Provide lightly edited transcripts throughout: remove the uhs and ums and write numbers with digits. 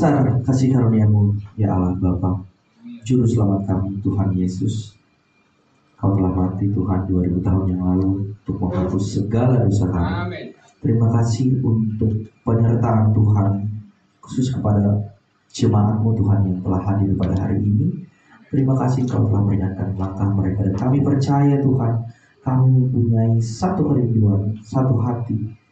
besar kasih karunia-Mu, ya Allah Bapa, Juru Selamat kami, Tuhan Yesus. Kau telah mati Tuhan 2000 tahun yang lalu untuk menghapus segala dosa kami. Terima kasih untuk penyertaan Tuhan, khusus kepada jemaat-Mu Tuhan yang telah hadir pada hari ini. Terima kasih Kau telah meringankan langkah mereka, dan kami percaya Tuhan, kami mempunyai satu kerinduan, satu hati,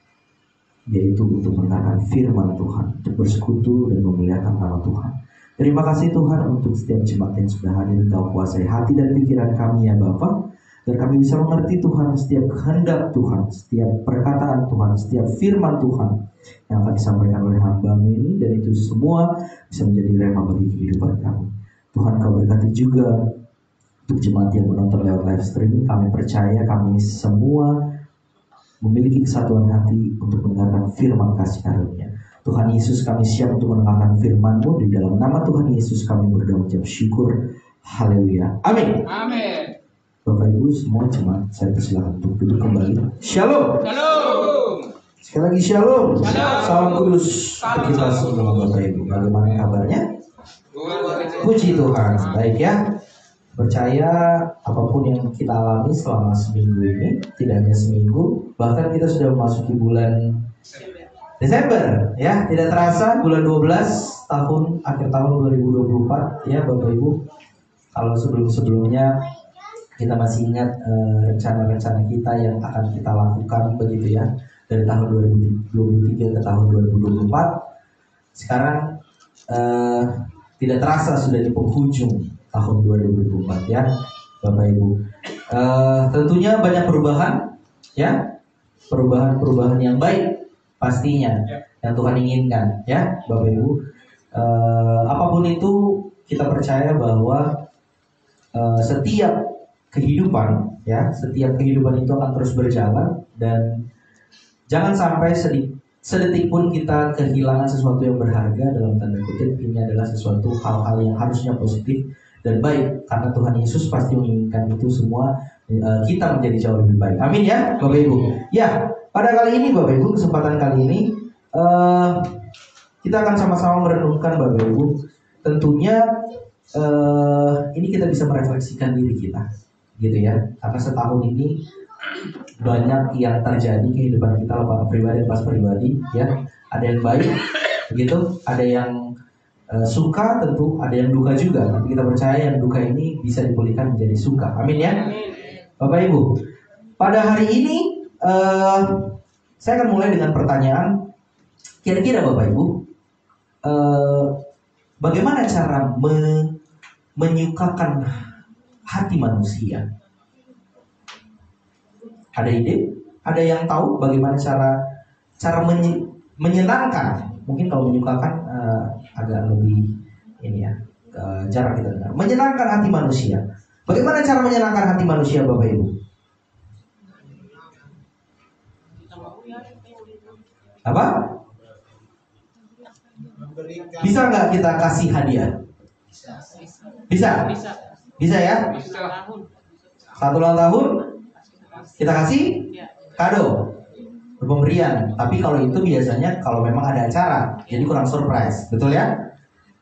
yaitu untuk mendengarkan firman Tuhan, untuk bersekutu dan memuliakan nama Tuhan. Terima kasih Tuhan untuk setiap jemaat yang sudah hadir. Kau kuasai hati dan pikiran kami ya Bapa, agar kami bisa mengerti Tuhan setiap kehendak Tuhan, setiap perkataan Tuhan, setiap firman Tuhan yang akan disampaikan oleh hamba-Mu ini, dan itu semua bisa menjadi rema bagi kehidupan kami. Tuhan, Kau berkati juga untuk jemaat yang menonton lewat live streaming. Kami percaya kami semua memiliki kesatuan hati untuk mendengarkan firman kasih karunia. Tuhan Yesus, kami siap untuk mendengarkan firman-Mu. Di dalam nama Tuhan Yesus kami berdoa mengucap syukur. Haleluya. Amin. Amin. Bapak Ibu semua jemaat, saya persilakan untuk duduk kembali. Shalom. Shalom. Sekali lagi shalom. Shalom. Salam kudus untuk kita semua Bapak Ibu. Bagaimana kabarnya? Puji Tuhan. Baik ya. Percaya apapun yang kita alami selama seminggu ini, tidak hanya seminggu, bahkan kita sudah memasuki bulan Desember ya, tidak terasa bulan 12 tahun, akhir tahun 2024 ya Bapak Ibu. Kalau sebelumnya kita masih ingat rencana-rencana kita yang akan kita lakukan begitu ya, dari tahun 2023 ke tahun 2024. Sekarang tidak terasa sudah di penghujung tahun 2024 ya Bapak Ibu. Tentunya banyak perubahan ya, perubahan yang baik pastinya yang Tuhan inginkan ya Bapak Ibu. Apapun itu kita percaya bahwa setiap kehidupan itu akan terus berjalan, dan jangan sampai sedetik pun kita kehilangan sesuatu yang berharga. Dalam tanda kutip, ini adalah sesuatu hal-hal yang harusnya positif dan baik, karena Tuhan Yesus pasti menginginkan itu semua kita menjadi jauh lebih baik. Amin ya Bapak Ibu. Ya, pada kali ini Bapak Ibu, kesempatan kali ini kita akan sama-sama merenungkan Bapak Ibu. Tentunya ini kita bisa merefleksikan diri kita gitu ya, karena setahun ini banyak yang terjadi kehidupan kita, lepas pribadi pas pribadi ya. Ada yang baik begitu, ada yang suka, tentu ada yang duka juga. Tapi kita percaya yang duka ini bisa dipulihkan menjadi suka. Amin ya Bapak Ibu. Pada hari ini saya akan mulai dengan pertanyaan. Kira-kira Bapak Ibu, bagaimana cara menyukakan hati manusia? Ada ide? Ada yang tahu bagaimana cara menyenangkan? Mungkin kalau menyukakan agak lebih ini ya, jarang kita dengar. Menyenangkan hati manusia. Bagaimana cara menyenangkan hati manusia Bapak Ibu? Apa? Bisa nggak kita kasih hadiah? Bisa? Bisa ya? Satu ulang tahun kita kasih kado, pemberian. Tapi kalau itu biasanya kalau memang ada acara, jadi kurang surprise, betul ya?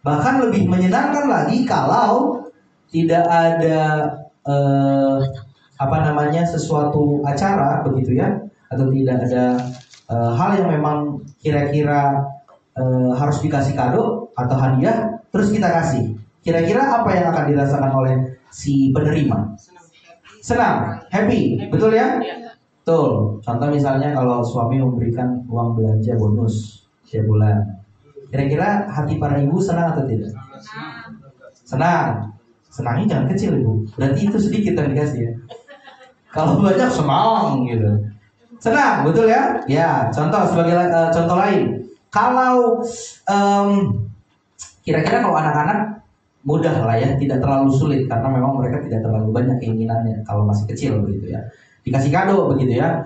Bahkan lebih menyenangkan lagi kalau tidak ada sesuatu acara begitu ya, atau tidak ada hal yang memang kira-kira harus dikasih kado atau hadiah, terus kita kasih. Kira-kira apa yang akan dirasakan oleh si penerima? Senang, happy, betul ya? Betul. Contoh misalnya kalau suami memberikan uang belanja bonus setiap bulan, kira-kira hati para ibu senang atau tidak? Senang. Senangnya jangan kecil Ibu, berarti itu sedikit yang dikasih ya. Kalau banyak senang gitu. Senang, betul ya? Ya, contoh sebagai contoh lain. Kalau kira-kira kalau anak-anak mudah lah ya, tidak terlalu sulit karena memang mereka tidak terlalu banyak keinginannya kalau masih kecil begitu ya. Dikasih kado begitu ya.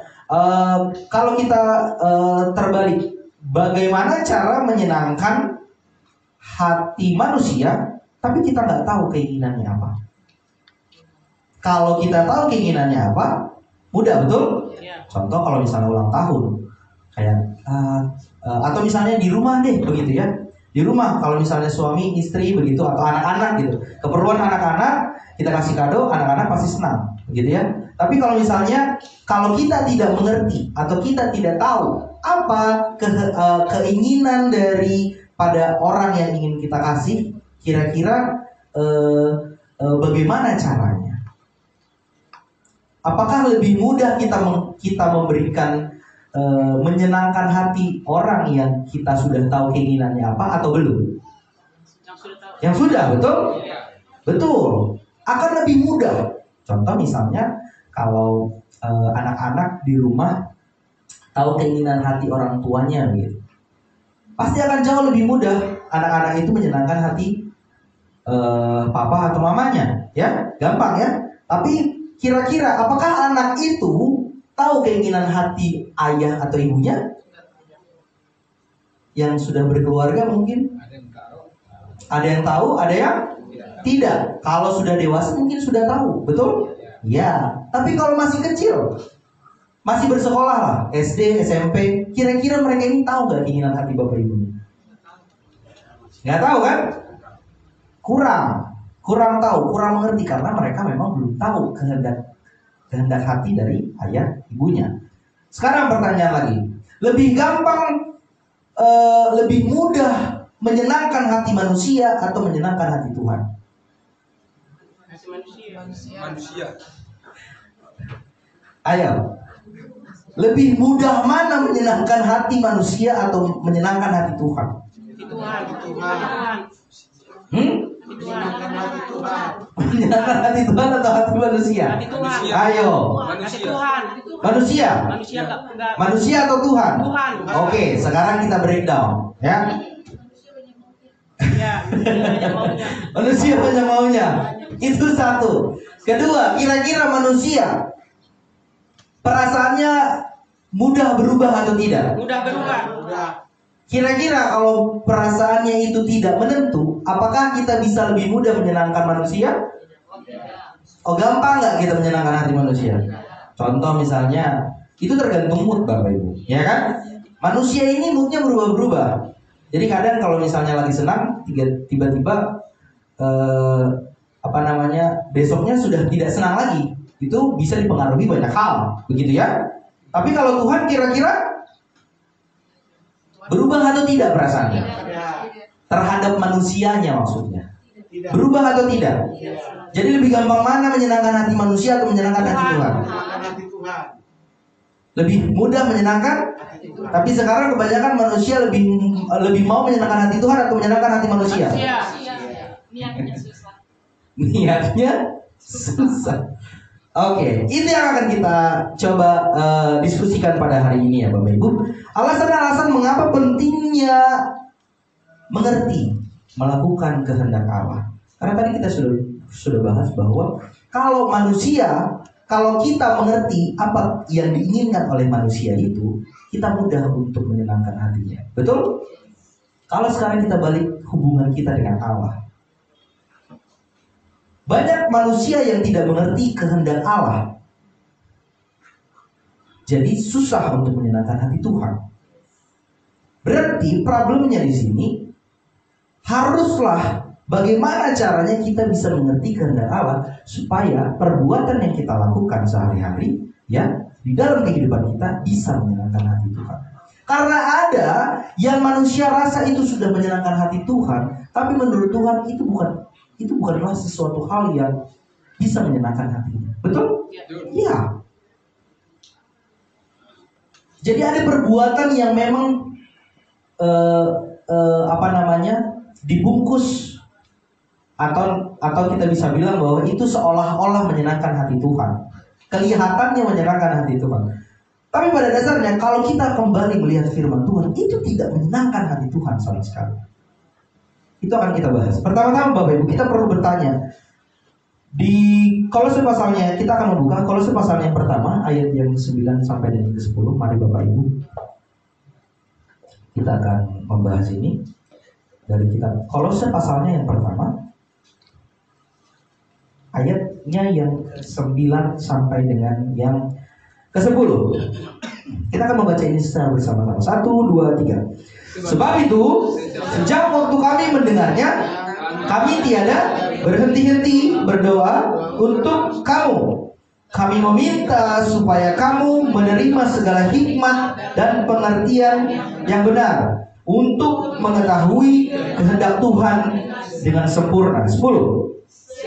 Kalau kita terbalik, bagaimana cara menyenangkan hati manusia tapi kita nggak tahu keinginannya apa? Kalau kita tahu keinginannya apa, mudah betul? Contoh kalau misalnya ulang tahun, kayak atau misalnya di rumah deh begitu ya. Di rumah kalau misalnya suami, istri begitu atau anak-anak gitu. Keperluan anak-anak kita kasih kado, anak-anak pasti senang, begitu ya. Tapi kalau misalnya kalau kita tidak mengerti atau kita tidak tahu apa keinginan daripada orang yang ingin kita kasih, kira-kira bagaimana caranya? Apakah lebih mudah kita memberikan menyenangkan hati orang yang kita sudah tahu keinginannya apa atau belum? Yang sudah, betul? Betul. Akan lebih mudah. Contoh misalnya kalau anak-anak di rumah tahu keinginan hati orang tuanya gitu. Pasti akan jauh lebih mudah anak-anak itu menyenangkan hati papa atau mamanya, ya? Gampang ya? Tapi kira-kira apakah anak itu tahu keinginan hati ayah atau ibunya? Yang sudah berkeluarga mungkin? Ada yang tahu, ada yang tidak. Kalau sudah dewasa mungkin sudah tahu, betul? Ya. Tapi kalau masih kecil, masih bersekolah lah, SD, SMP, kira-kira mereka ini tahu gak keinginan hati bapak ibunya? Nggak tahu kan? Kurang tahu, kurang mengerti karena mereka memang belum tahu kehendak hati dari ayah ibunya. Sekarang pertanyaan lagi, lebih gampang, lebih mudah menyenangkan hati manusia atau menyenangkan hati Tuhan? Manusia. Ayo, lebih mudah mana menyenangkan hati manusia atau menyenangkan hati Tuhan? Tuhan. Menyenangkan hati Tuhan. Menyenangkan hati Tuhan atau hati manusia? Hati Tuhan. Ayo. Hati Tuhan. Manusia. Manusia atau Tuhan? Tuhan. Oke, sekarang kita breakdown, ya. Ya, Manusia banyak maunya. Itu satu. Kedua, kira-kira manusia perasaannya mudah berubah atau tidak? Mudah berubah. Kira-kira kalau perasaannya itu tidak menentu, apakah kita bisa lebih mudah menyenangkan manusia? Oh, gampang nggak kita menyenangkan hati manusia? Contoh misalnya, itu tergantung mood Bapak Ibu, ya kan? Manusia ini moodnya berubah-berubah. Jadi kadang kalau misalnya lagi senang, tiba-tiba besoknya sudah tidak senang lagi. Itu bisa dipengaruhi banyak hal, begitu ya. Tapi kalau Tuhan kira-kira berubah atau tidak perasaannya? Terhadap manusianya maksudnya. Berubah atau tidak? Jadi lebih gampang mana menyenangkan hati manusia atau menyenangkan hati Tuhan? Lebih mudah menyenangkan. Tapi sekarang kebanyakan manusia lebih mau menyenangkan hati Tuhan atau menyenangkan hati manusia? Niatnya susah. Oke, itu yang akan kita coba diskusikan pada hari ini ya Bapak Ibu. Alasan-alasan mengapa pentingnya mengerti, melakukan kehendak Allah. Karena tadi kita sudah bahas bahwa kalau manusia, kalau kita mengerti apa yang diinginkan oleh manusia itu, kita mudah untuk menyenangkan hatinya. Betul? Kalau sekarang kita balik hubungan kita dengan Allah. Banyak manusia yang tidak mengerti kehendak Allah. Jadi susah untuk menyenangkan hati Tuhan. Berarti problemnya di sini haruslah bagaimana caranya kita bisa mengerti kehendak Allah supaya perbuatan yang kita lakukan sehari-hari ya di dalam kehidupan kita bisa menyenangkan hati Tuhan. Karena ada yang manusia rasa itu sudah menyenangkan hati Tuhan, tapi menurut Tuhan itu bukanlah sesuatu hal yang bisa menyenangkan hatinya. Betul? Iya. Jadi ada perbuatan yang memang dibungkus atau kita bisa bilang bahwa itu seolah-olah menyenangkan hati Tuhan. Kelihatannya menyenangkan hati Tuhan. Tapi pada dasarnya kalau kita kembali melihat firman Tuhan, itu tidak menyenangkan hati Tuhan sama sekali. Itu akan kita bahas. Pertama-tama Bapak Ibu, kita perlu bertanya. Di Kolose pasalnya, kita akan membuka Kolose pasal yang pertama, ayat yang 9 sampai dengan ke-10. Mari Bapak Ibu, kita akan membahas ini dari kitab Kolose pasalnya yang pertama, ayatnya yang ke-9 sampai dengan yang ke-10. Kita akan membaca ini secara bersama-sama. 1, 2, 3. Sebab itu, sejak waktu kami mendengarnya, kami tiada berhenti-henti berdoa untuk kamu. Kami meminta supaya kamu menerima segala hikmat dan pengertian yang benar untuk mengetahui kehendak Tuhan dengan sempurna. 10.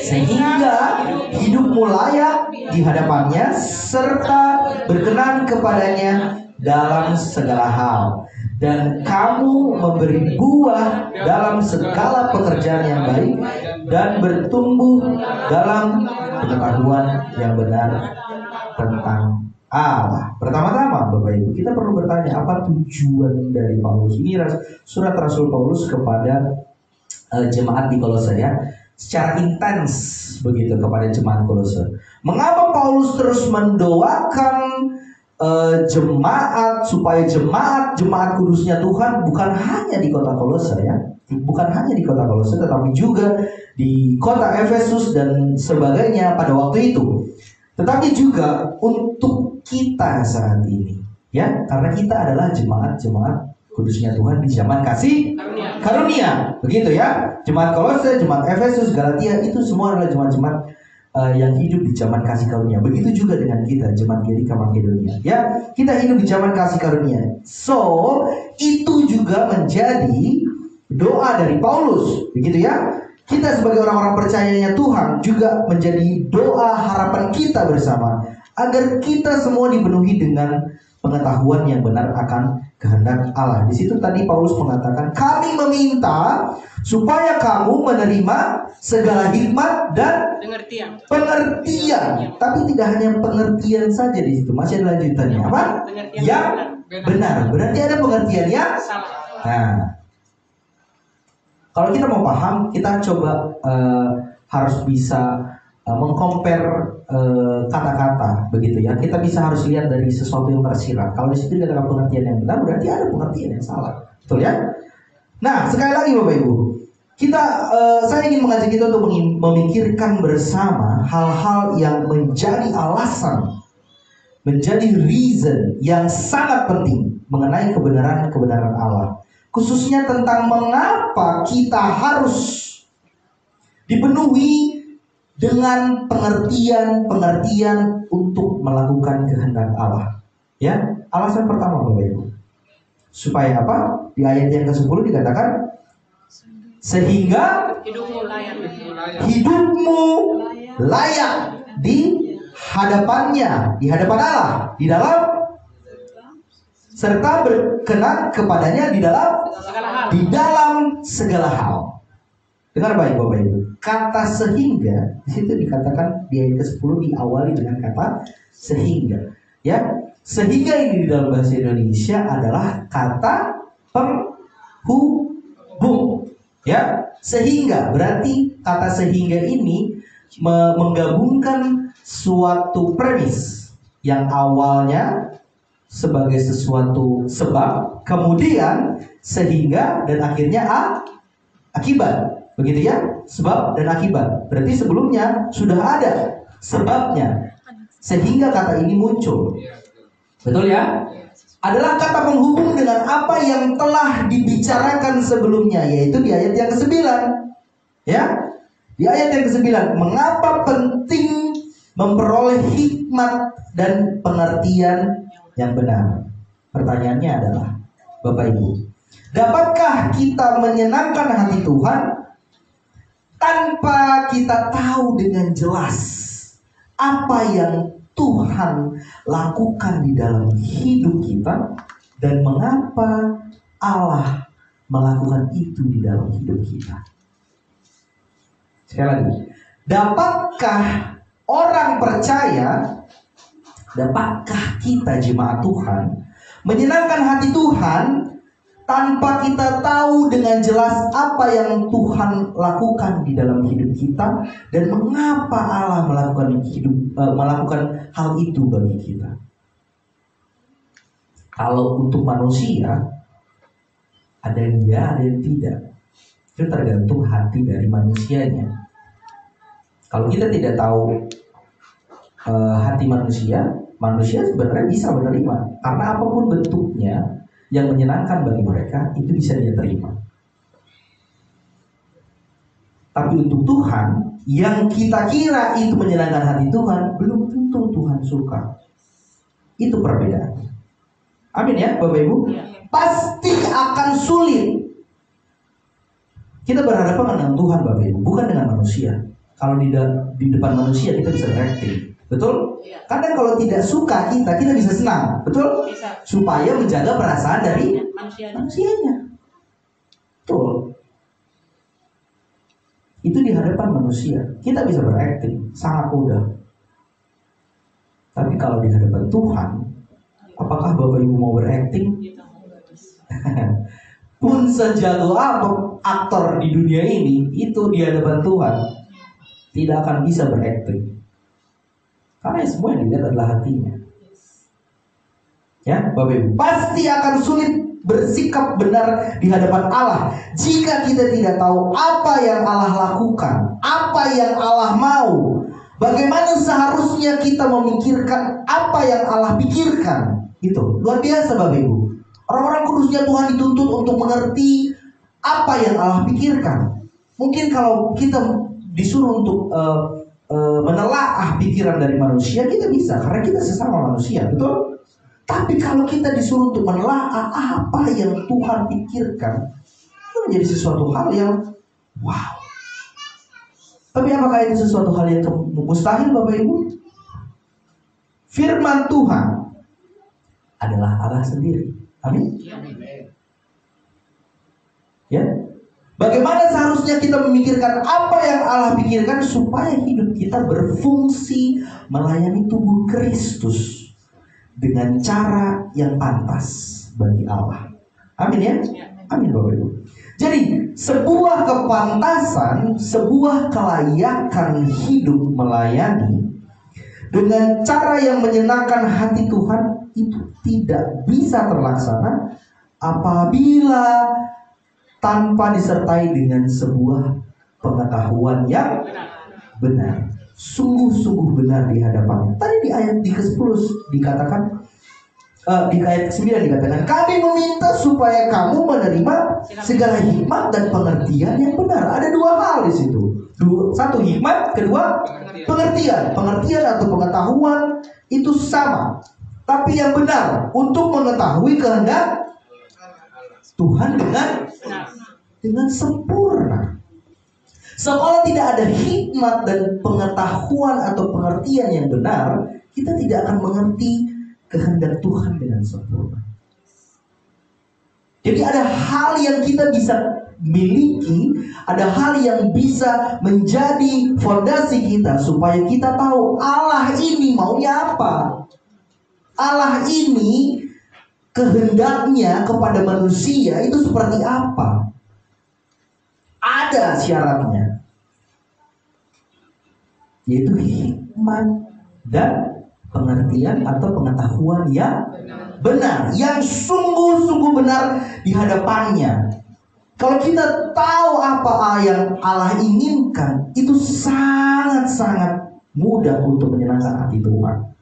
Sehingga hidupmu layak di hadapannya serta berkenan kepadanya dalam segala hal, dan kamu memberi buah dalam segala pekerjaan yang baik dan bertumbuh dalam pengetahuan yang benar tentang Allah. Pertama-tama Bapak Ibu, kita perlu bertanya, apa tujuan dari Paulus? Ini surat Rasul Paulus kepada jemaat di Kolose, ya, secara intens begitu kepada jemaat Kolose. Mengapa Paulus terus mendoakan jemaat, supaya jemaat kudusnya Tuhan bukan hanya di kota Kolose, ya, bukan hanya di kota Kolose, tetapi juga di kota Efesus dan sebagainya pada waktu itu, tetapi juga untuk kita saat ini, ya, karena kita adalah jemaat kudusnya Tuhan di zaman kasih karunia, begitu ya. Jemaat Kolose, jemaat Efesus, Galatia, itu semua adalah jemaat-jemaat yang hidup di zaman kasih karunia. Begitu juga dengan kita, jemaat Gerika Makedonia, ya, kita hidup di zaman kasih karunia. So, itu juga menjadi doa dari Paulus, begitu ya. Kita sebagai orang-orang percayanya Tuhan juga menjadi doa harapan kita bersama, agar kita semua dipenuhi dengan pengetahuan yang benar akan kehendak Allah. Di situ tadi Paulus mengatakan, kami meminta supaya kamu menerima segala hikmat dan pengertian. Tapi tidak hanya pengertian saja di situ, masih ada lanjutannya. Apa? Yang benar. Berarti ada pengertian yang salah. Nah, kalau kita mau paham, kita coba harus bisa mengcompare kata-kata, begitu ya. Kita harus lihat dari sesuatu yang tersirat. Kalau di situ dikatakan pengertian yang benar, berarti ada pengertian yang salah, betul ya. Nah, sekali lagi Bapak Ibu, saya ingin mengajak kita untuk memikirkan bersama hal-hal yang menjadi alasan, menjadi reason yang sangat penting mengenai kebenaran Allah, khususnya tentang mengapa kita harus dipenuhi dengan pengertian untuk melakukan kehendak Allah. Ya, alasan pertama Bapak Ibu, supaya apa? Di ayat yang ke-10 dikatakan, sehingga hidupmu layak di hadapannya, di hadapan Allah, di dalam serta berkenan kepadanya di dalam segala hal. Dengar baik Bapak Ibu, kata sehingga di situ dikatakan di ayat ke-10 diawali dengan kata sehingga. Ya, sehingga ini di dalam bahasa Indonesia adalah kata penghubung. Ya, sehingga berarti kata sehingga ini menggabungkan suatu premis yang awalnya sebagai sesuatu sebab, kemudian sehingga, dan akhirnya akibat. Begitu ya, sebab dan akibat. Berarti sebelumnya sudah ada sebabnya, sehingga kata ini muncul. Betul ya? Adalah kata penghubung dengan apa yang telah dibicarakan sebelumnya, yaitu di ayat yang ke-9. Ya, di ayat yang ke-9, mengapa penting memperoleh hikmat dan pengertian yang benar? Pertanyaannya adalah, Bapak Ibu, dapatkah kita menyenangkan hati Tuhan tanpa kita tahu dengan jelas apa yang Tuhan lakukan di dalam hidup kita, dan mengapa Allah melakukan itu di dalam hidup kita? Sekali lagi, dapatkah orang percaya, dapatkah kita jemaat Tuhan menyenangkan hati Tuhan tanpa kita tahu dengan jelas apa yang Tuhan lakukan di dalam hidup kita, dan mengapa Allah melakukan hal itu bagi kita? Kalau untuk manusia, ada yang ya, ada yang tidak. Itu tergantung hati dari manusianya. Kalau kita tidak tahu hati manusia sebenarnya bisa menerima, karena apapun bentuknya, yang menyenangkan bagi mereka itu bisa dia terima. Tapi untuk Tuhan, yang kita kira itu menyenangkan hati Tuhan, belum tentu Tuhan suka. Itu perbedaannya. Amin ya Bapak Ibu. Pasti akan sulit. Kita berhadapan dengan Tuhan Bapak Ibu, bukan dengan manusia. Kalau di depan manusia kita bisa berakting, betul? Kadang kalau tidak suka kita bisa senang, betul? Supaya menjaga perasaan dari manusianya. Betul. Itu di hadapan manusia kita bisa berakting sangat mudah. Tapi kalau di hadapan Tuhan, apakah Bapak Ibu mau berakting? Pun sejago apa aktor di dunia ini, itu di hadapan Tuhan tidak akan bisa berakting. Karena semua yang dilihat adalah hatinya. Ya, Bapak Ibu, pasti akan sulit bersikap benar di hadapan Allah jika kita tidak tahu apa yang Allah lakukan, apa yang Allah mau, bagaimana seharusnya kita memikirkan apa yang Allah pikirkan. Itu luar biasa Bapak Ibu. Orang-orang kudusnya Tuhan dituntut untuk mengerti apa yang Allah pikirkan. Mungkin kalau kita disuruh untuk menelaah pikiran dari manusia, kita bisa karena kita sesama manusia, betul? Tapi kalau kita disuruh untuk menelaah apa yang Tuhan pikirkan, itu menjadi sesuatu hal yang wow. Tapi apakah itu sesuatu hal yang mustahil Bapak Ibu? Firman Tuhan adalah Allah sendiri. Amin. Ya. Bagaimana seharusnya kita memikirkan apa yang Allah pikirkan supaya hidup kita berfungsi melayani tubuh Kristus dengan cara yang pantas bagi Allah. Amin ya? Amin Bapak Ibu. Jadi sebuah kepantasan, sebuah kelayakan hidup melayani dengan cara yang menyenangkan hati Tuhan itu tidak bisa terlaksana apabila tanpa disertai dengan sebuah pengetahuan yang benar, sungguh-sungguh benar di hadapannya. Tadi di ayat ke-10 dikatakan, di ayat ke-9 dikatakan, kami meminta supaya kamu menerima segala hikmat dan pengertian yang benar. Ada dua hal di situ. Satu hikmat, kedua pengertian. Pengertian atau pengetahuan itu sama, tapi yang benar untuk mengetahui kehendak Tuhan dengan sempurna. Sekolah tidak ada hikmat dan pengetahuan atau pengertian yang benar, kita tidak akan mengerti kehendak Tuhan dengan sempurna. Jadi ada hal yang kita bisa miliki, ada hal yang bisa menjadi fondasi kita supaya kita tahu Allah ini maunya apa. Allah ini kehendaknya kepada manusia itu seperti apa. Ada syaratnya, yaitu hikmat dan pengertian atau pengetahuan yang benar, yang sungguh-sungguh benar di hadapannya. Kalau kita tahu apa yang Allah inginkan, itu sangat-sangat mudah untuk menyenangkan hati Tuhan.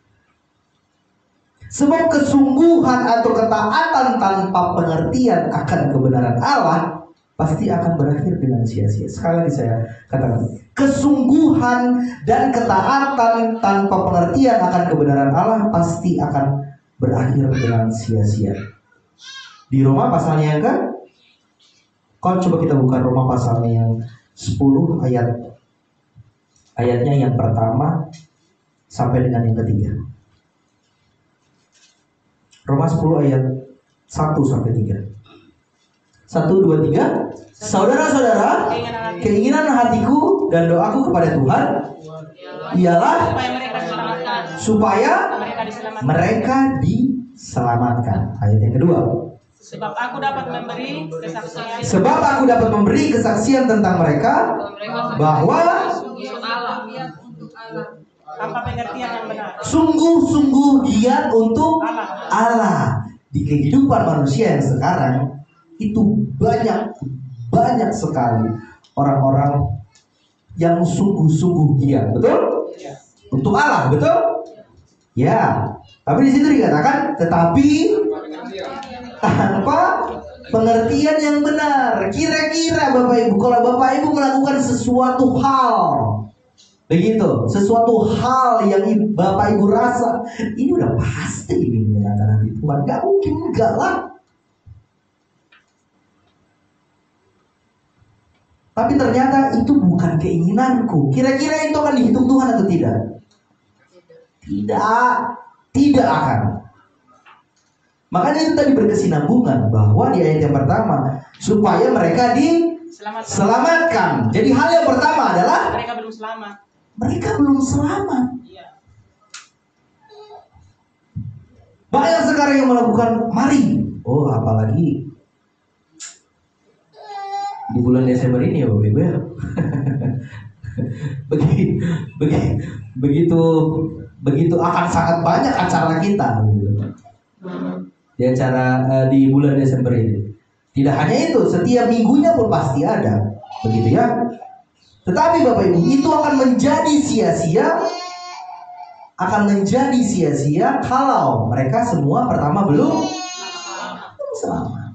Sebab kesungguhan atau ketaatan tanpa pengertian akan kebenaran Allah pasti akan berakhir dengan sia-sia. Sekali lagi saya katakan, kesungguhan dan ketaatan tanpa pengertian akan kebenaran Allah pasti akan berakhir dengan sia-sia. Di Roma pasalnya yang kalau coba kita buka Roma pasalnya yang 10 ayatnya yang pertama sampai dengan yang ketiga. Roma 10 ayat 1 sampai 3. 1, 2, 3. Saudara-saudara, keinginan hatiku dan doaku kepada Tuhan ialah supaya mereka diselamatkan. Ayat yang kedua. Sebab aku dapat memberi kesaksian tentang mereka bahwa tanpa pengertian yang benar, sungguh-sungguh giat untuk Allah. Di kehidupan manusia yang sekarang itu banyak sekali orang-orang yang sungguh-sungguh giat, betul? Untuk Allah, betul? Ya. Tapi di situ dikatakan tetapi tanpa pengertian yang benar. Kira-kira Bapak Ibu, kalau Bapak Ibu melakukan sesuatu hal, begitu, sesuatu hal yang Bapak Ibu rasa ini udah pasti ini menyenangkan hati Tuhan, gak mungkin enggak lah. Tapi ternyata itu bukan keinginanku. Kira-kira itu akan dihitung Tuhan atau tidak? Tidak akan. Makanya itu tadi berkesinambungan bahwa di ayat yang pertama supaya mereka diselamatkan. Jadi hal yang pertama adalah mereka belum selamat. Mereka belum selamat. Iya. Banyak sekarang yang melakukan mari. Oh, apalagi di bulan Desember ini ya Bapak Ibu ya. begitu akan sangat banyak acara kita gitu. Di acara di bulan Desember ini. Tidak hanya itu, setiap minggunya pun pasti ada, begitu ya. Tetapi Bapak Ibu, itu akan menjadi sia-sia kalau mereka semua pertama belum selamat.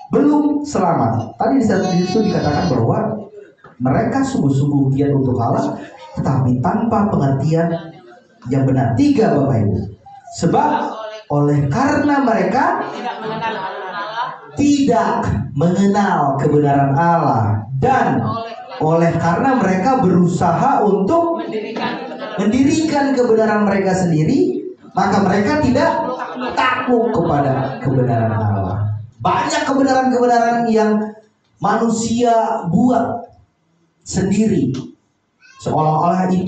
Belum selamat. Tadi di situ dikatakan bahwa mereka sungguh-sungguh giat untuk Allah, tetapi tanpa pengertian yang benar. 3 Bapak Ibu. Sebab karena mereka tidak mengenal kebenaran Allah, dan karena mereka berusaha untuk mendirikan kebenaran mereka sendiri, maka mereka tidak takut kepada kebenaran Allah. Banyak kebenaran-kebenaran yang manusia buat sendiri, seolah-olah ini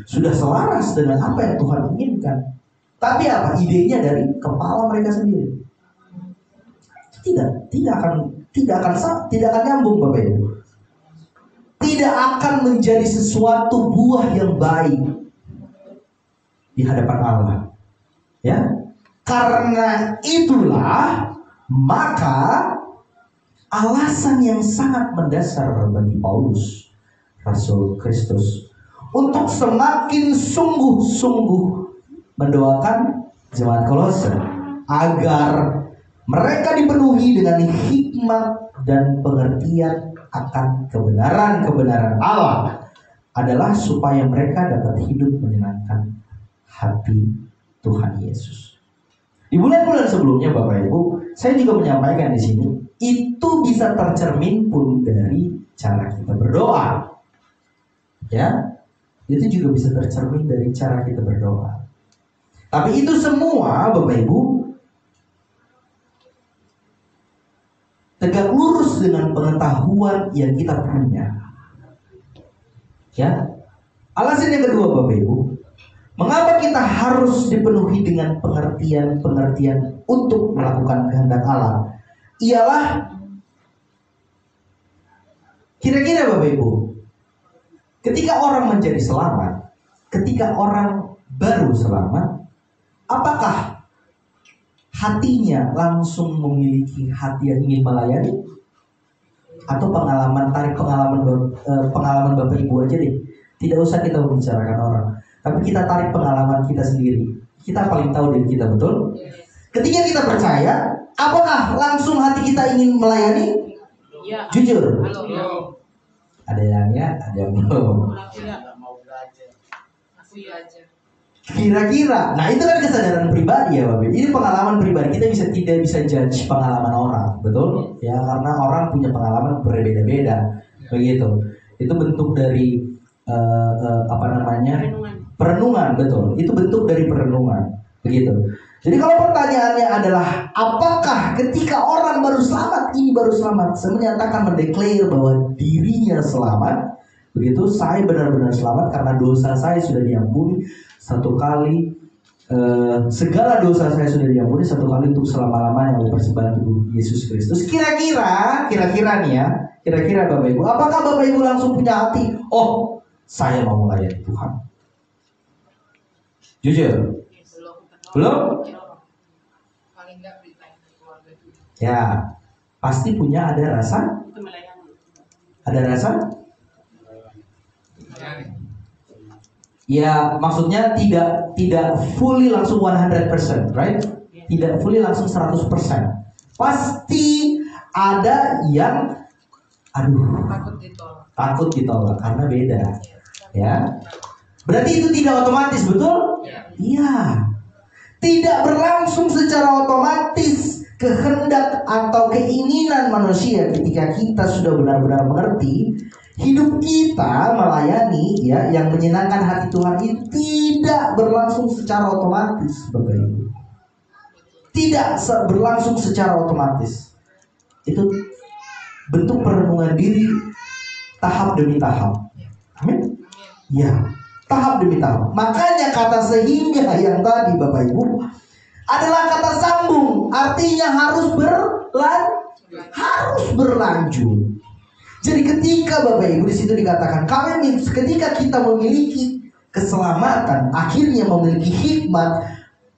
sudah selaras dengan apa yang Tuhan inginkan. Tapi apa? Idenya dari kepala mereka sendiri. Tidak akan nyambung Bapak Ibu. Tidak akan menjadi sesuatu buah yang baik di hadapan Allah. Ya. Karena itulah maka alasan yang sangat mendasar bagi Paulus, Rasul Kristus, untuk semakin sungguh-sungguh mendoakan jemaat Kolose agar mereka dipenuhi dengan hikmat dan pengertian akan kebenaran Allah, adalah supaya mereka dapat hidup menyenangkan hati Tuhan Yesus. Di bulan-bulan sebelumnya Bapak Ibu, saya juga menyampaikan di sini, itu bisa tercermin pun dari cara kita berdoa. Ya, itu juga bisa tercermin dari cara kita berdoa. Tapi itu semua Bapak Ibu tegak lurus dengan pengetahuan yang kita punya. Ya. Alasan yang kedua Bapak Ibu, mengapa kita harus dipenuhi dengan pengertian untuk melakukan kehendak Allah? Ialah kira-kira Bapak Ibu, ketika orang menjadi selamat, ketika orang baru selamat, apakah hatinya langsung memiliki hati yang ingin melayani? Atau pengalaman Bapak Ibu aja deh. Tidak usah kita membicarakan orang, tapi kita tarik pengalaman kita sendiri. Kita paling tahu diri kita, betul? Ketika kita percaya, apakah langsung hati kita ingin melayani? Ya. Jujur. Halo. Ada yang ya, ada yang belum. Mau belajar. Aku aja. Kira-kira, nah itu kan kesadaran pribadi ya Bapak. Ini pengalaman pribadi, kita tidak bisa judge pengalaman orang, betul? Ya, karena orang punya pengalaman berbeda-beda, begitu. Itu bentuk dari perenungan, betul. Itu bentuk dari perenungan, begitu. Jadi kalau pertanyaannya adalah apakah ketika orang baru selamat, ini baru selamat, saya menyatakan mendeklar bahwa dirinya selamat, begitu. Saya benar-benar selamat karena dosa saya sudah diampuni satu kali, segala dosa saya sudah diampuni satu kali untuk selama-lamanya oleh persembahan tubuh Yesus Kristus. Kira-kira nih ya, kira-kira Bapak Ibu, apakah Bapak Ibu langsung punya hati, oh saya mau melayani Tuhan? Jujur, belum? Ya, pasti punya ada rasa. Ya, maksudnya tidak fully langsung 100%, right? Tidak fully langsung 100%. Pasti ada yang takut ditolak karena beda. Ya. Berarti itu tidak otomatis, betul? Iya. Tidak berlangsung secara otomatis kehendak atau keinginan manusia ketika kita sudah benar-benar mengerti. Hidup kita melayani ya yang menyenangkan hati Tuhan itu tidak berlangsung secara otomatis, Bapak Ibu. Tidak berlangsung secara otomatis. Itu bentuk perenungan diri tahap demi tahap. Amin. Ya, tahap demi tahap. Makanya kata sehingga yang tadi Bapak Ibu adalah kata sambung, artinya harus berlanjut. Jadi ketika Bapak Ibu di situ dikatakan ketika kita memiliki keselamatan, akhirnya memiliki hikmat,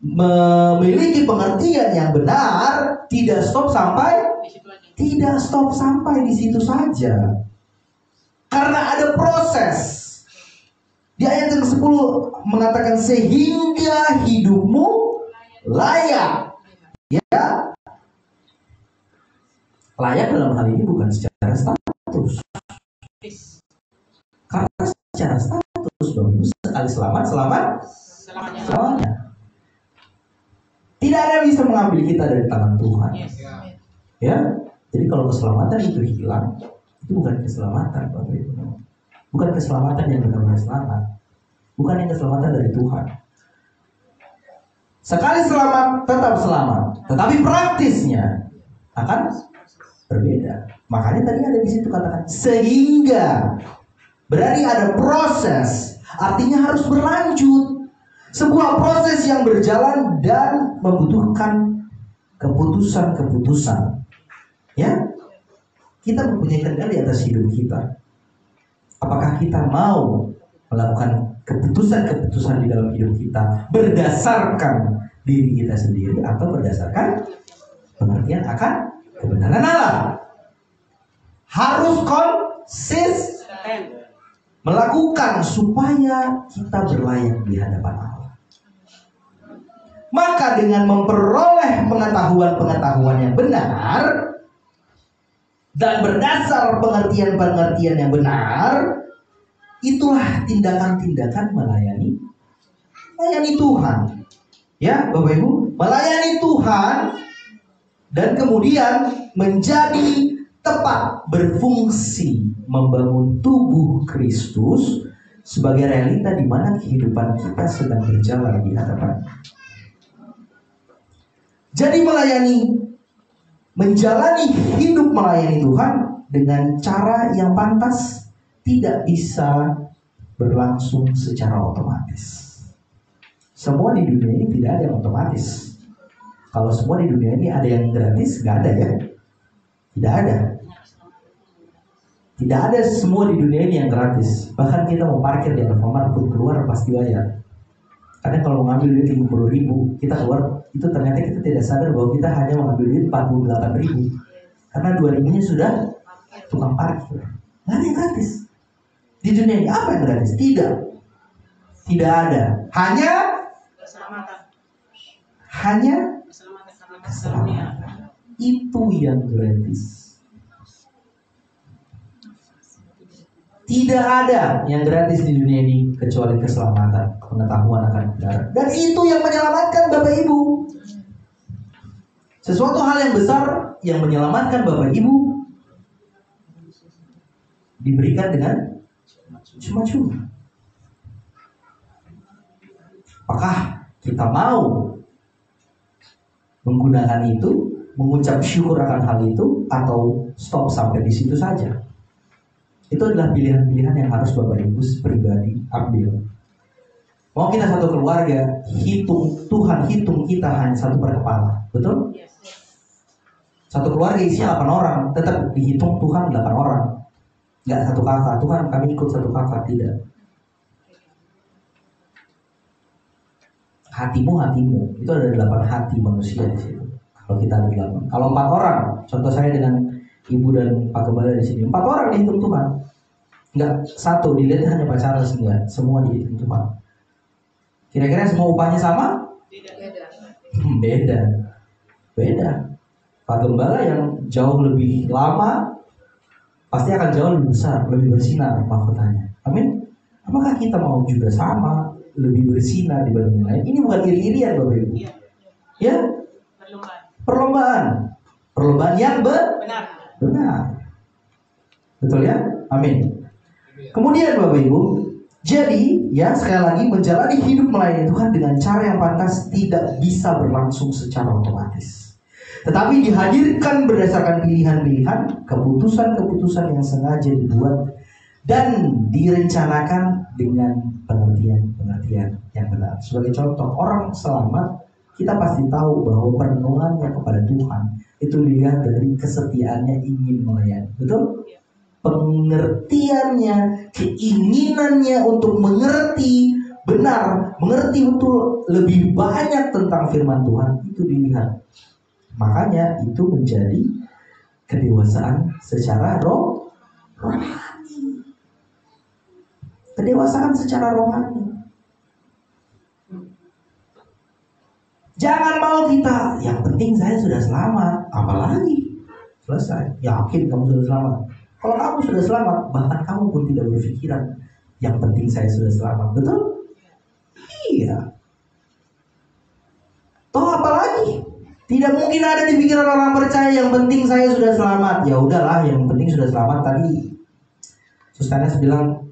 memiliki pengertian yang benar, tidak stop sampai di situ saja. Karena ada proses. Di ayat yang ke-10 mengatakan sehingga hidupmu layak. Ya. Layak dalam hal ini bukan secara status. Karena secara status sekali selamat selamanya. Tidak ada yang bisa mengambil kita dari tangan Tuhan. Ya. Jadi kalau keselamatan itu hilang, itu bukan keselamatan, Bapak Ibu. Bukan keselamatan yang benar-benar selamat. Bukan yang keselamatan dari Tuhan. Sekali selamat, tetap selamat. Tetapi praktisnya akan berbeda. Makanya tadi ada di situ katakan sehingga. Berarti ada proses. Artinya harus berlanjut. Sebuah proses yang berjalan dan membutuhkan keputusan-keputusan. Ya, kita mempunyai kendali atas hidup kita. Apakah kita mau melakukan keputusan-keputusan di dalam hidup kita berdasarkan diri kita sendiri atau berdasarkan pengertian akan kebenaran Allah? Harus konsisten melakukan supaya kita berlayak di hadapan Allah. Maka dengan memperoleh pengetahuan-pengetahuan yang benar dan berdasar pengertian-pengertian yang benar, itulah tindakan-tindakan melayani Tuhan. Ya, Bapak Ibu, melayani Tuhan dan kemudian menjadi tepat berfungsi membangun tubuh Kristus sebagai realita di mana kehidupan kita sedang berjalan di hadapan. Jadi menjalani hidup melayani Tuhan dengan cara yang pantas tidak bisa berlangsung secara otomatis. Semua di dunia ini tidak ada yang otomatis. Kalau semua di dunia ini ada yang gratis, nggak ada ya. Tidak ada. Tidak ada semua di dunia ini yang gratis. Bahkan kita mau parkir di Alfamart pun keluar pasti bayar. Karena kalau mengambil duit 50.000, kita keluar, itu ternyata kita tidak sadar bahwa kita hanya mengambil duit 48.000. Karena 2.000-nya sudah tukang parkir. Nggak ada yang gratis. Di dunia ini apa yang gratis? Tidak. Tidak ada. Hanya keselamatan. Itu yang gratis. Tidak ada yang gratis di dunia ini kecuali keselamatan, pengetahuan akan kebenaran. Dan itu yang menyelamatkan Bapak Ibu. Sesuatu hal yang besar yang menyelamatkan Bapak Ibu diberikan dengan cuma-cuma. Apakah kita mau menggunakan itu, mengucap syukur akan hal itu, atau stop sampai di situ saja? Itu adalah pilihan-pilihan yang harus Bapak Ibu pribadi ambil. Mau kita satu keluarga, Tuhan hitung kita hanya satu per kepala, betul? Satu keluarga isinya 8 orang, tetap dihitung Tuhan 8 orang. Nggak satu kakak, Tuhan kami ikut satu kakak, tidak. Hatimu, itu ada 8 hati manusia di situ. Kalau kita ada 8, kalau 4 orang, contoh saya dengan Ibu dan Pak Gembala di sini, 4 orang dihitung Tuhan. Enggak, satu dilihat hanya pacaran enggak, semua dihitung Tuhan. Kira-kira semua upahnya sama? Beda. Beda. Pak Gembala yang jauh lebih lama pasti akan jauh lebih besar, lebih bersinar mahkotanya. Amin. Apakah kita mau juga sama, lebih bersinar dibanding lain? Ini bukan iri-irian Bapak Ibu. Ya? Perlombaan. Perlombaan yang benar. Betul ya? Amin. Kemudian Bapak Ibu, jadi ya sekali lagi menjalani hidup melayani Tuhan dengan cara yang pantas tidak bisa berlangsung secara otomatis, tetapi dihadirkan berdasarkan pilihan-pilihan, keputusan-keputusan yang sengaja dibuat dan direncanakan dengan pengertian-pengertian yang benar. Sebagai contoh, orang selamat, kita pasti tahu bahwa perenungannya kepada Tuhan itu dilihat dari kesetiaannya ingin melayani. Betul? Pengertiannya, keinginannya untuk mengerti benar, mengerti betul lebih banyak tentang firman Tuhan itu dilihat. Makanya itu menjadi kedewasaan secara rohani. Kedewasaan secara rohani. Jangan mau kita, yang penting saya sudah selamat, apalagi selesai. Yakin kamu sudah selamat? Kalau kamu sudah selamat, bahkan kamu pun tidak berpikiran yang penting saya sudah selamat, betul? Iya. Toh apalagi? Tidak mungkin ada di pikiran orang percaya yang penting saya sudah selamat. Ya udahlah, yang penting sudah selamat. Tadi Sustanes bilang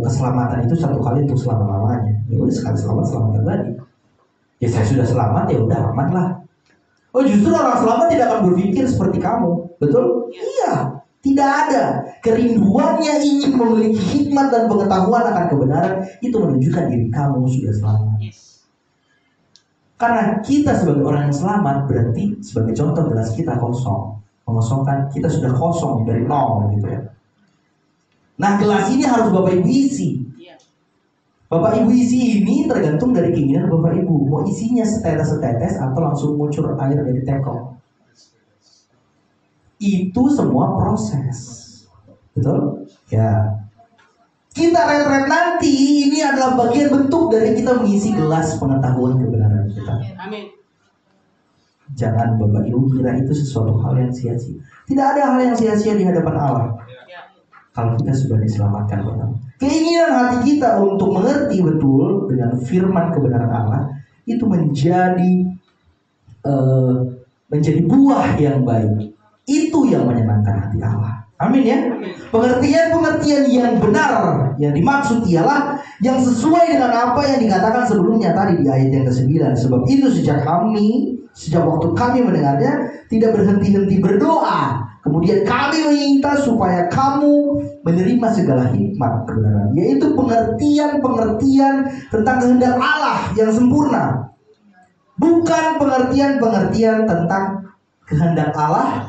keselamatan itu satu kali untuk selama-lamanya. Ya udah, sekali selamat abadi. Ya saya sudah selamat, ya udah aman lah. Oh justru orang selamat tidak akan berpikir seperti kamu, betul? Iya, tidak ada. Kerinduannya ingin memiliki hikmat dan pengetahuan akan kebenaran itu menunjukkan diri kamu sudah selamat. Karena kita sebagai orang yang selamat berarti sebagai contoh gelas kita kosong, mengosongkan kita sudah kosong dari nol gitu ya. Nah gelas ini harus Bapak Ibu isi. Bapak Ibu isi ini tergantung dari keinginan Bapak Ibu. Mau isinya setetes-setetes atau langsung muncul air dari teko. Itu semua proses. Betul? Ya. Kita retret nanti ini adalah bagian bentuk dari kita mengisi gelas pengetahuan kebenaran kita. Amin. Jangan Bapak Ibu kira itu sesuatu hal yang sia-sia. Tidak ada hal yang sia-sia di hadapan Allah. Kalau kita sudah diselamatkan Bapak. Keinginan hati kita untuk mengerti betul dengan firman kebenaran Allah itu menjadi buah yang baik. Itu yang menyenangkan hati Allah. Amin ya. Pengertian-pengertian yang benar yang dimaksud ialah yang sesuai dengan apa yang dikatakan sebelumnya tadi di ayat yang ke-9. Sebab itu sejak waktu kami mendengarnya tidak berhenti-henti berdoa. Kemudian kami meminta supaya kamu menerima segala hikmat kebenaran, yaitu pengertian-pengertian tentang kehendak Allah yang sempurna. Bukan pengertian-pengertian tentang kehendak Allah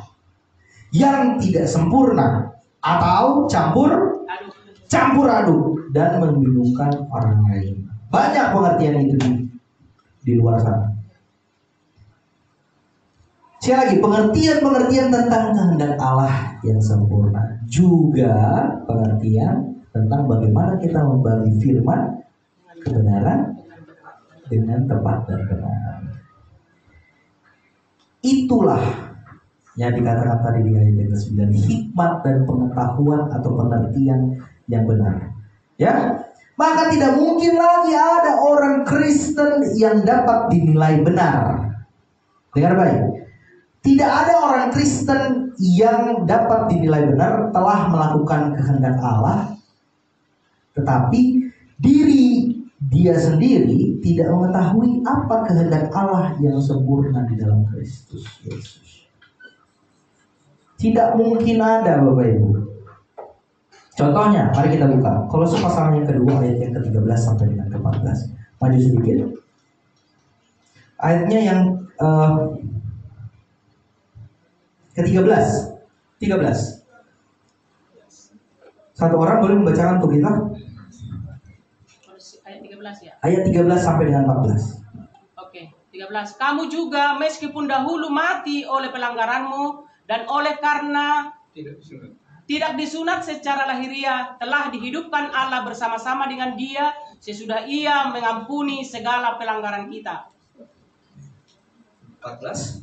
yang tidak sempurna atau campur aduk dan membingungkan orang lain. Banyak pengertian itu di luar sana. Sekali lagi, pengertian-pengertian tentang kehendak Allah yang sempurna, juga pengertian tentang bagaimana kita membagi firman kebenaran dengan tepat dan benar. Itulah yang dikatakan tadi di ayat yang ke-9, hikmat dan pengetahuan atau pengertian yang benar. Ya, maka tidak mungkin lagi ada orang Kristen yang dapat dinilai benar. Dengar baik. Tidak ada orang Kristen yang dapat dinilai benar telah melakukan kehendak Allah, tetapi diri dia sendiri tidak mengetahui apa kehendak Allah yang sempurna di dalam Kristus Yesus. Tidak mungkin ada Bapak Ibu. Contohnya, mari kita buka Kolose pasal yang kedua ayat yang ke-13 sampai dengan ke-14. Maju sedikit. Ayatnya yang ke-13. Satu orang boleh membacakan untuk kita? Ayat 13 ya. Ayat 13 sampai dengan 14. Oke, 13. Kamu juga meskipun dahulu mati oleh pelanggaranmu dan oleh karena tidak disunat secara lahiriah telah dihidupkan Allah bersama-sama dengan Dia sesudah Ia mengampuni segala pelanggaran kita. 14.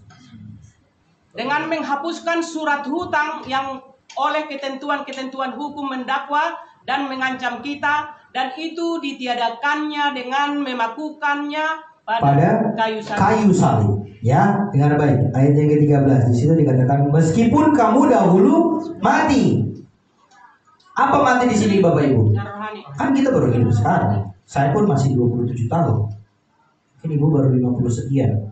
Dengan menghapuskan surat hutang yang oleh ketentuan-ketentuan hukum mendakwa dan mengancam kita, dan itu ditiadakannya dengan memakukannya pada kayu salib. Ya, dengar baik. Ayat yang ke-13 di situ dikatakan meskipun kamu dahulu mati. Apa mati di sini Bapak Ibu? Kan kita baru hidup sekarang. Saya pun masih 27 tahun. Mungkin Ibu baru 50 sekian.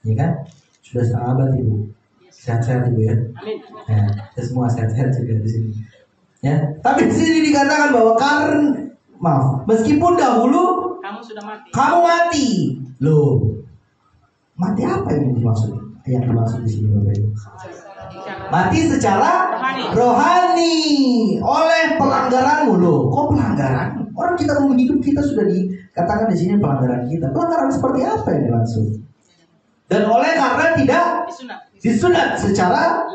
Ya kan? Sudah setengah abad Ibu. Sehat-sehat Ibu ya. Ya, kita semua sehat-sehat juga di sini. Ya, tapi di sini dikatakan bahwa meskipun dahulu kamu sudah mati. Kamu mati. Loh. Mati apa yang dimaksud? Yang dimaksud di sini Bapak Ibu? Mati secara rohani oleh pelanggaranmu. Loh, kok pelanggaran? Orang kita mau hidup kita sudah dikatakan di sini pelanggaran kita. Pelanggaran seperti apa yang dimaksud? Dan oleh karena tidak disunat secara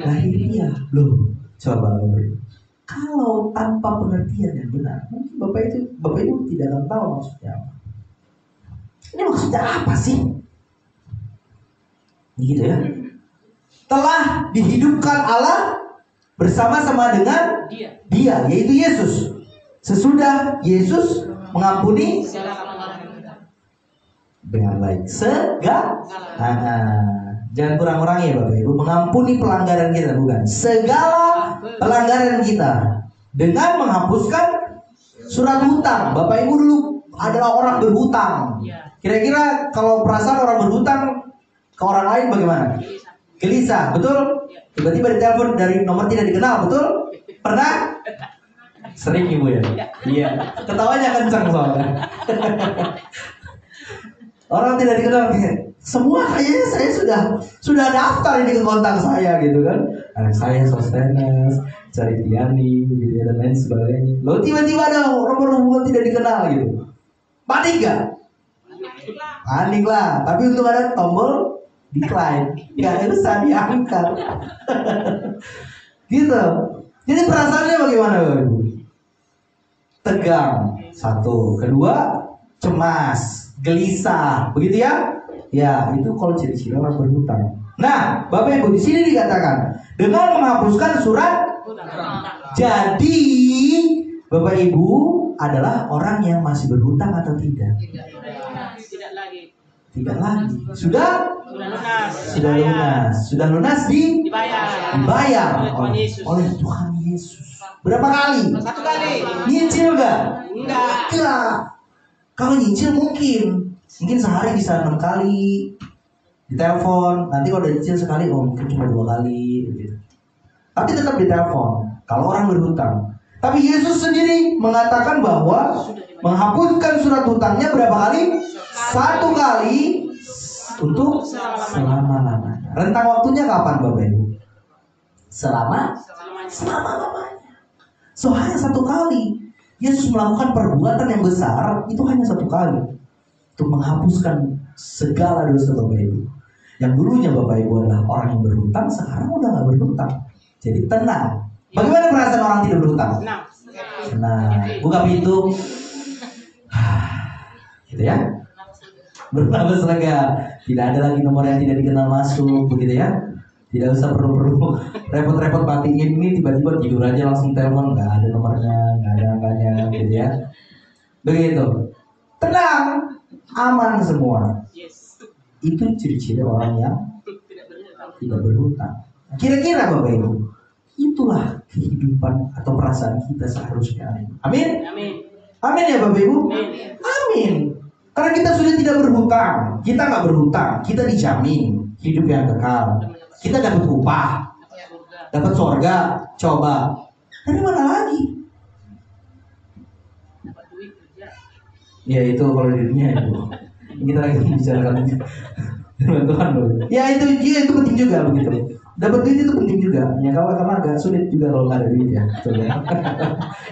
lahiriah. Loh, coba Bapak Ibu. Kalau tanpa pengertian yang benar, mungkin Bapak Ibu tidak akan tahu maksudnya apa. Ini maksudnya apa sih? Gitu ya. Telah dihidupkan Allah bersama-sama dengan Dia, yaitu Yesus. Sesudah Yesus mengampuni dengan baik jangan kurang-kurangi ya Bapak Ibu. Mengampuni pelanggaran kita, bukan segala pelanggaran kita dengan menghapuskan surat hutang. Bapak Ibu dulu adalah orang berhutang. Kira-kira kalau perasaan orang berhutang ke orang lain bagaimana? Gelisah, betul? Tiba-tiba ditelepon dari nomor tidak dikenal, betul? Pernah? Sering Ibu ya? Iya. Ketawanya kencang soalnya. Orang tidak dikenal semua kayaknya saya sudah daftar ini ke kontak saya gitu kan. Anak saya Sostenes, Cari Tiani gitu ya, dan lain sebagainya. Lalu tiba-tiba ada nomor hubungan tidak dikenal gitu. Panik gak? Panik lah. Tapi untuk ada tombol decline, gak usah diangkat. Gitu. Jadi perasaannya bagaimana Bapak Ibu? Tegang. Satu. Kedua, cemas, gelisah. Begitu ya? Ya, itu kalau ciri-ciri orang berhutang. Nah, Bapak Ibu di sini dikatakan dengan menghapuskan surat. Jadi, Bapak Ibu adalah orang yang masih berhutang atau tidak? Tidak lagi. Sudah lunas. Sudah lunas dibayar oleh Tuhan Yesus. Berapa kali? 1 kali. Nyicil gak? Enggak. Kalau nyicil mungkin sehari bisa 6 kali ditelepon. Nanti kalau udah nyicil sekali, mungkin cuma 2 kali gitu. Tapi tetap ditelepon kalau orang berhutang. Tapi Yesus sendiri mengatakan bahwa menghapuskan surat hutangnya berapa kali? 1 kali untuk selama-lamanya. Rentang waktunya kapan Bapak Ibu? Selama-lamanya. So hanya 1 kali Yesus melakukan perbuatan yang besar, itu hanya 1 kali untuk menghapuskan segala dosa Bapak Ibu. Yang dulunya Bapak Ibu adalah orang yang berhutang, sekarang udah gak berhutang. Jadi tenang. Bagaimana perasaan orang tidak berhutang? Tenang. Buka pintu. Gitu ya. Bernapas lega. Tidak ada lagi nomor yang tidak dikenal masuk, begitu ya. Tidak usah perlu repot-repot matiin ini, tiba-tiba tidur aja langsung telepon, nggak ada nomornya, nggak ada angkanya, gitu ya. Begitu. Tenang, aman semua. Itu ciri-ciri orang yang tidak berhutang. Kira-kira Bapak Ibu, itulah kehidupan atau perasaan kita seharusnya. Amin. Amin ya Bapak Ibu. Amin. Karena kita sudah tidak berhutang, kita nggak berhutang, kita dijamin hidup yang kekal. Kita dapat upah, dapat surga. Coba, dari mana lagi? Ya itu kalau di dunia itu. Kita lagi membicarakan Tuhan loh. Ya itu penting juga begitu. Dapat duit itu penting juga. Ya karena agak sulit juga kalau nggak ada duit ya.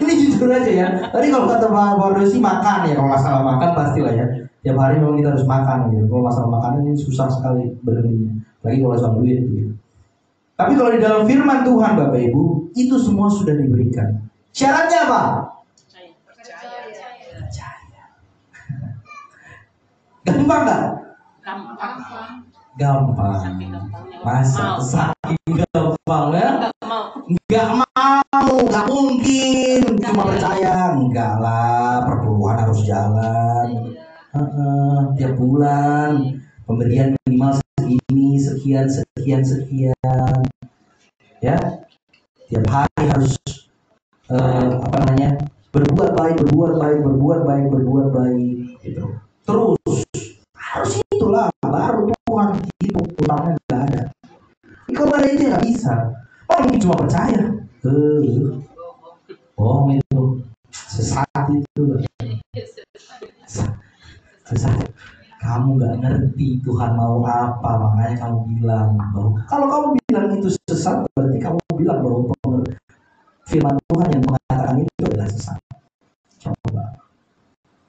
Ini jujur aja ya. Tadi kalau kata Pak Rosi makan ya, kalau masalah makan pastilah ya. Tiap hari memang kita harus makan gitu. Kalau masalah makanan ini susah sekali berhentinya. Lagi kalau soal duit gitu. Tapi kalau di dalam firman Tuhan Bapak Ibu, itu semua sudah diberikan. Syaratnya apa? Percaya. Gampang gak? Gampang. Masa saking gampang ya? Gak mau, gak mungkin cuma percaya. Enggak lah, perpuluhan harus jalan. Tiap bulan pemberian minimal segini, sekian. Ya, tiap hari harus berbuat baik gitu. Terus harus itulah, baru Tuhan itu utangnya nggak ada. Kalau ada itu nggak bisa. Orang cuma percaya, bohong itu, sesat itu, sesat. Kamu nggak ngerti Tuhan mau apa, makanya kamu bilang bahwa kalau kamu bilang itu sesat, berarti kamu bilang bahwa firman Tuhan yang mengatakan itu adalah sesat. Coba,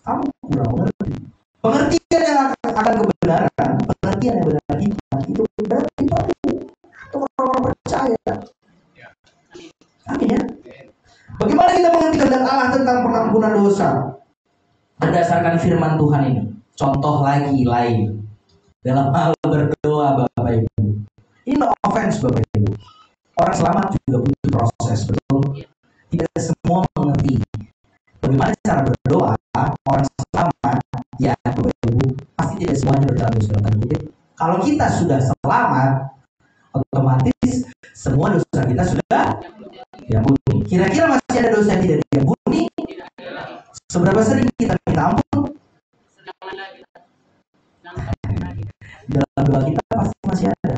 kamu kurang mengerti. Pengertian yang akan kebenaran, pengertian yang benar itu berarti itu orang-orang percaya. Amin ya. Bagaimana kita mengerti kehendak Allah tentang pengampunan dosa? Berdasarkan firman Tuhan ini. Contoh lagi lain dalam hal berdoa Bapak Ibu. Ini no offense Bapak Ibu. Orang selamat juga butuh proses, betul? Tidak semua mengerti bagaimana cara berdoa orang selamat. Ya Bapak Ibu, pasti tidak semuanya berjalan dalam tanda kutip. Kalau kita sudah selamat, otomatis semua dosa kita sudah diampuni. Kira-kira masih ada dosa yang tidak diampuni? Seberapa sering kita minta ampun? Dalam doa kita pasti masih ada.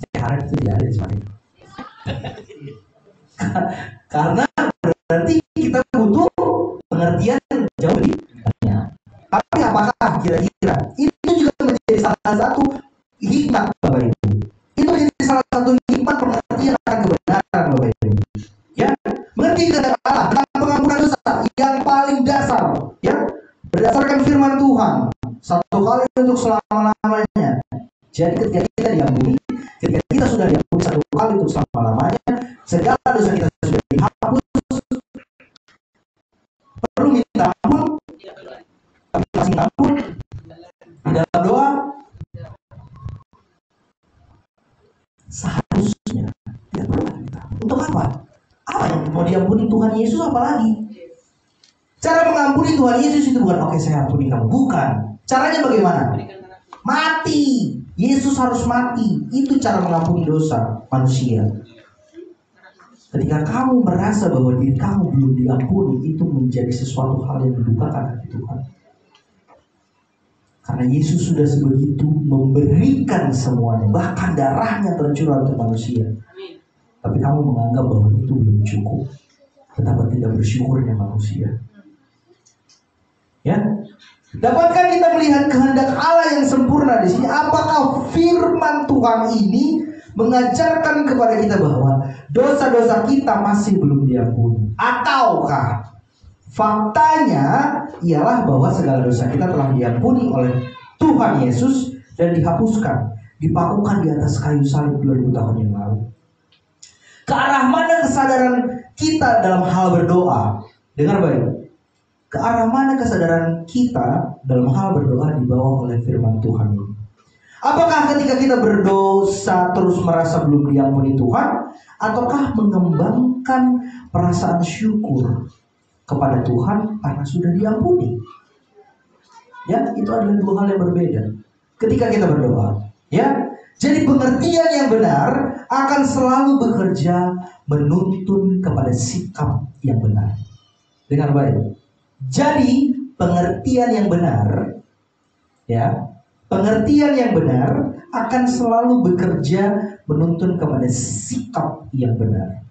Saya harap itu tidak ada di sana. Karena berarti kita butuh pengertian jauh lebih banyak. Tapi apakah kira-kira itu juga menjadi salah satu hikmat Bapak Ibu? Itu menjadi salah satu hikmat pengertian akan kebenaran Bapak Ibu. Ya, mengerti kehendak Allah tentang pengampunan dosa yang paling dasar, ya, berdasarkan firman Tuhan. Satu kali untuk selama-lamanya. Jadi ketika kita diampuni, ketika kita sudah diampuni satu kali untuk selama-lamanya, segala dosa kita sudah dihapus. Perlu minta ampun? Tapi masih ampun di dalam doa. Seharusnya tidak perlu minta. Untuk apa? Apa yang mau diampuni Tuhan Yesus apalagi? Cara mengampuni Tuhan Yesus itu bukan oke saya ampuni kamu, bukan. Caranya bagaimana? Mati. Yesus harus mati. Itu cara mengampuni dosa manusia. Ketika kamu merasa bahwa diri kamu belum diampuni, itu menjadi sesuatu hal yang mendukakan hati Tuhan. Karena Yesus sudah sebegitu memberikan semuanya, bahkan darahnya tercurah untuk manusia. Tapi kamu menganggap bahwa itu belum cukup. Betapa tidak bersyukurnya manusia. Ya, dapatkah kita melihat kehendak Allah yang sempurna di sini? Apakah firman Tuhan ini mengajarkan kepada kita bahwa dosa-dosa kita masih belum diampuni? Ataukah faktanya ialah bahwa segala dosa kita telah diampuni oleh Tuhan Yesus dan dihapuskan, dipakukan di atas kayu salib 2000 tahun yang lalu? Ke arah mana kesadaran kita dalam hal berdoa? Dengar baik. Ke arah mana kesadaran kita dalam hal berdoa dibawa oleh firman Tuhan ini? Apakah ketika kita berdosa terus merasa belum diampuni Tuhan, ataukah mengembangkan perasaan syukur kepada Tuhan karena sudah diampuni? Ya, itu adalah dua hal yang berbeda. Ketika kita berdoa, ya, jadi pengertian yang benar akan selalu bekerja menuntun kepada sikap yang benar. Dengar baik. Jadi pengertian yang benar, ya, pengertian yang benar akan selalu bekerja menuntun kepada sikap yang benar.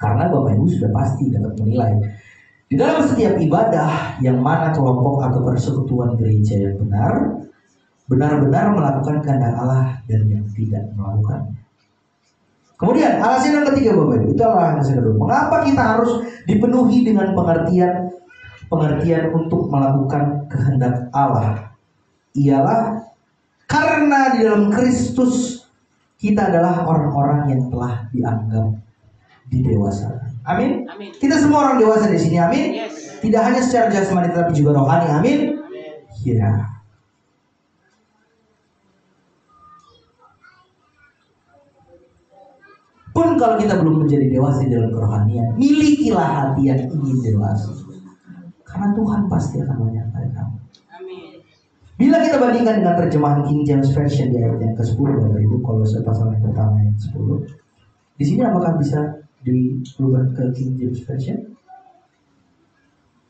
Karena Bapak Ibu sudah pasti dapat menilai di dalam setiap ibadah yang mana kelompok atau persekutuan gereja yang benar-benar melakukan kehendak Allah dan yang tidak melakukannya. Kemudian alasan yang ketiga Bapak Ibu, itu alasan yang kedua. Mengapa kita harus dipenuhi dengan pengertian untuk melakukan kehendak Allah? Ialah karena di dalam Kristus kita adalah orang-orang yang telah dianggap didewasakan. Amin. Amin. Kita semua orang dewasa di sini. Amin. Yes. Tidak hanya secara jasmani tetapi juga rohani. Amin. Ya. Pun kalau kita belum menjadi dewasa dalam kerohanian, milikilah hati yang ingin dewasa. Karena Tuhan pasti akan menyertai kamu. Amin. Bila kita bandingkan dengan terjemahan King James Version di ayat yang ke-10, Bapak Ibu, Kolose pasal yang pertama ayat 10. Di sini apakah bisa dirubah ke King James Version?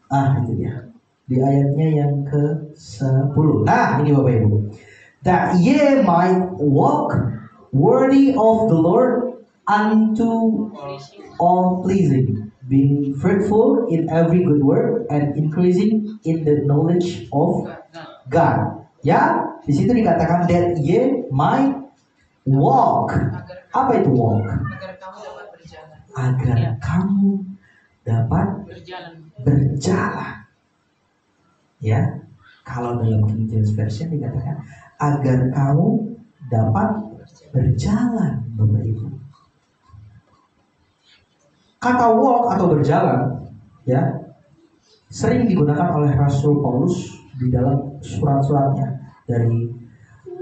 Itu dia. Di ayatnya yang ke-10. Nah, ini Bapak Ibu. That ye might walk worthy of the Lord unto all pleasing, being fruitful in every good work and increasing in the knowledge of God. Ya, di situ dikatakan that ye might walk. Apa itu walk? Agar kamu dapat berjalan. Agar kamu dapat berjalan. Ya, kalau dalam King James Version dikatakan agar kamu dapat berjalan, Bapak Ibu. Kata walk atau berjalan, ya, sering digunakan oleh Rasul Paulus di dalam surat-suratnya dari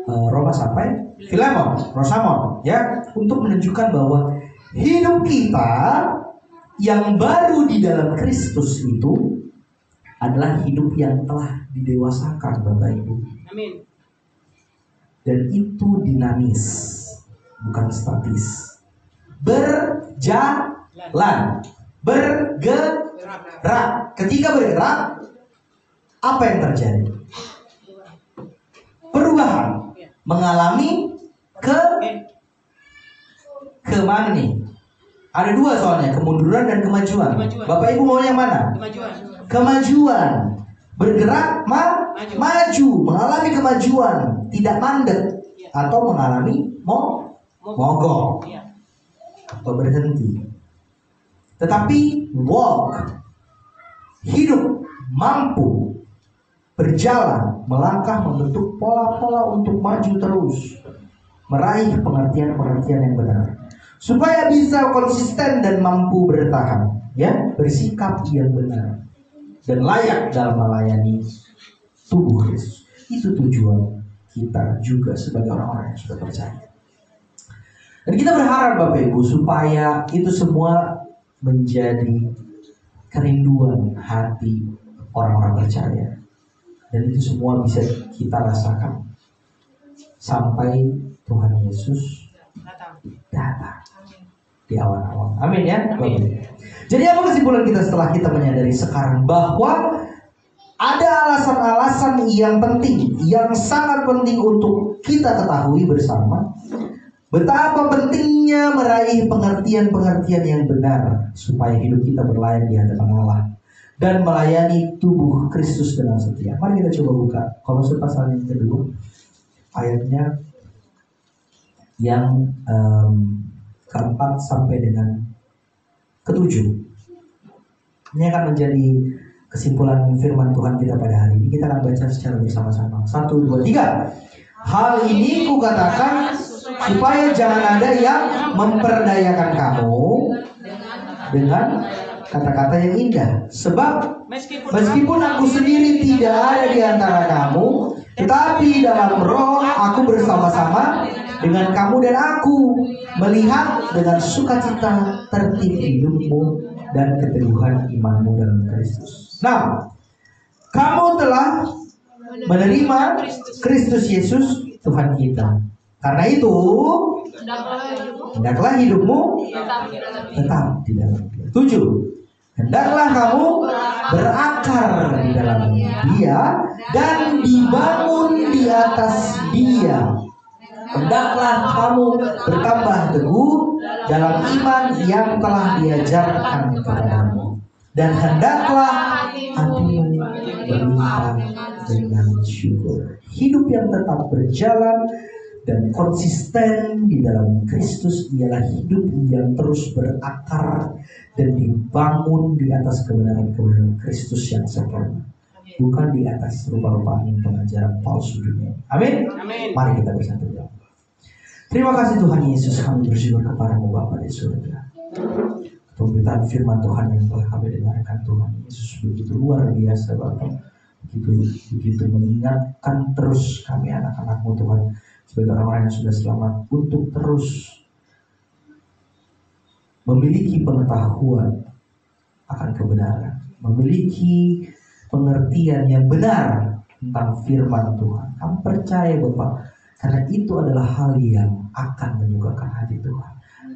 Roma sampai Filemon, Rosamon, ya, untuk menunjukkan bahwa hidup kita yang baru di dalam Kristus itu adalah hidup yang telah didewasakan, Bapak Ibu. Amin. Dan itu dinamis, bukan statis. Berjalan, bergerak. Ketika bergerak, apa yang terjadi? Perubahan, mengalami ke mana nih? Ada dua soalnya, kemunduran dan kemajuan. Bapak Ibu mau yang mana? Kemajuan. Bergerak, maju, mengalami kemajuan, tidak mandek atau mengalami mogok atau berhenti. Tetapi walk, hidup, mampu berjalan, melangkah, membentuk pola-pola untuk maju terus, meraih pengertian-pengertian yang benar, supaya bisa konsisten dan mampu bertahan, ya, bersikap yang benar dan layak dalam melayani tubuh Kristus. Itu tujuan kita juga sebagai orang-orang yang sudah percaya. Dan kita berharap Bapak Ibu supaya itu semua menjadi kerinduan hati orang-orang percaya. Dan itu semua bisa kita rasakan sampai Tuhan Yesus datang di awal-awal. Amin ya. Amin. Jadi apa kesimpulan kita setelah kita menyadari sekarang bahwa ada alasan-alasan yang penting, yang sangat penting untuk kita ketahui bersama, betapa pentingnya meraih pengertian-pengertian yang benar supaya hidup kita berlayar di hadapan Allah dan melayani tubuh Kristus dengan setia. Mari kita coba buka Kolose pasal yang kedua, ayatnya yang keempat sampai dengan ketujuh. Ini akan menjadi kesimpulan firman Tuhan kita pada hari ini. Kita akan baca secara bersama-sama. 1, 2, 3. Hal ini kukatakan supaya jangan ada yang memperdayakan kamu dengan kata-kata yang indah. Sebab meskipun aku sendiri tidak ada di antara kamu, tetapi dalam roh aku bersama-sama dengan kamu dan aku melihat dengan sukacita tertib hidupmu dan keteguhan imanmu dalam Kristus. Nah, kamu telah menerima Kristus Yesus Tuhan kita. Karena itu, hendaklah hidupmu tetap di dalam Dia. 7. Hendaklah kamu berakar di dalam Dia dan dibangun di atas Dia. Hendaklah kamu bertambah teguh dalam iman yang telah diajarkan kepadamu, dan hendaklah hatimu berlimpah dengan syukur. Hidup yang tetap berjalan dan konsisten di dalam Kristus ialah hidup yang terus berakar dan dibangun di atas kebenaran-kebenaran Kristus yang sempurna, bukan di atas rupa-rupa angin pengajaran palsu dunia. Amin. Mari kita bersatu. Terima kasih Tuhan Yesus, kami bersyukur kepadamu Bapa di surga. Pemberitaan firman Tuhan yang telah kami dengarkan Tuhan Yesus begitu luar biasa Bapa. Begitu mengingatkan terus kami anak-anakmu Tuhan, sebagai orang-orang yang sudah selamat, untuk terus memiliki pengetahuan akan kebenaran, memiliki pengertian yang benar tentang firman Tuhan. Kami percaya Bapak, karena itu adalah hal yang akan menyukakan hati Tuhan.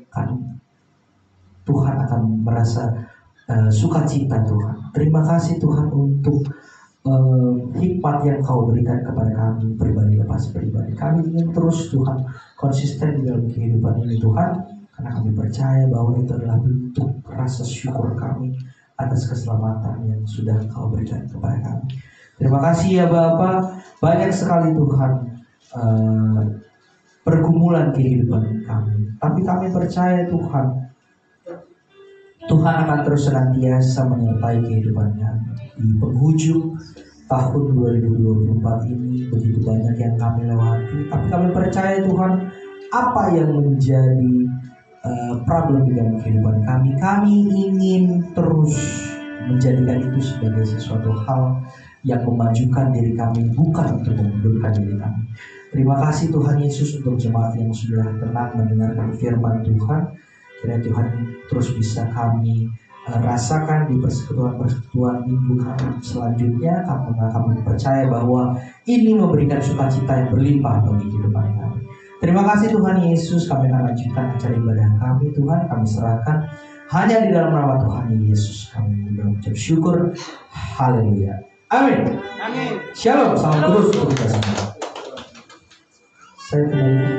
Kan Tuhan akan merasa sukacita Tuhan. Terima kasih Tuhan untuk hikmat yang Kau berikan kepada kami pribadi lepas pribadi. Kami ingin terus Tuhan konsisten di dalam kehidupan ini Tuhan, karena kami percaya bahwa itu adalah bentuk rasa syukur kami atas keselamatan yang sudah Kau berikan kepada kami. Terima kasih ya Bapa, banyak sekali Tuhan pergumulan kehidupan kami, tapi kami percaya Tuhan akan terus senantiasa menyertai kehidupan kami. Di penghujung tahun 2024 ini begitu banyak yang kami lewati, tapi kami percaya Tuhan, apa yang menjadi problem di dalam kehidupan kami ingin terus menjadikan itu sebagai sesuatu hal yang memajukan diri kami, bukan untuk memundurkan diri kami. Terima kasih Tuhan Yesus untuk jemaat yang sudah tenang mendengarkan firman Tuhan. Kiranya Tuhan terus bisa kami rasakan di persekutuan minggu kami selanjutnya, karena kami percaya bahwa ini memberikan sukacita yang berlimpah bagi kehidupan kami. Terima kasih Tuhan Yesus, kami akan lanjutkan acara ibadah kami Tuhan, kami serahkan hanya di dalam nama Tuhan Yesus kami mengucap syukur. Haleluya. Amin. Amin. Shalom, salam terus untuk kita semua. Saya kembali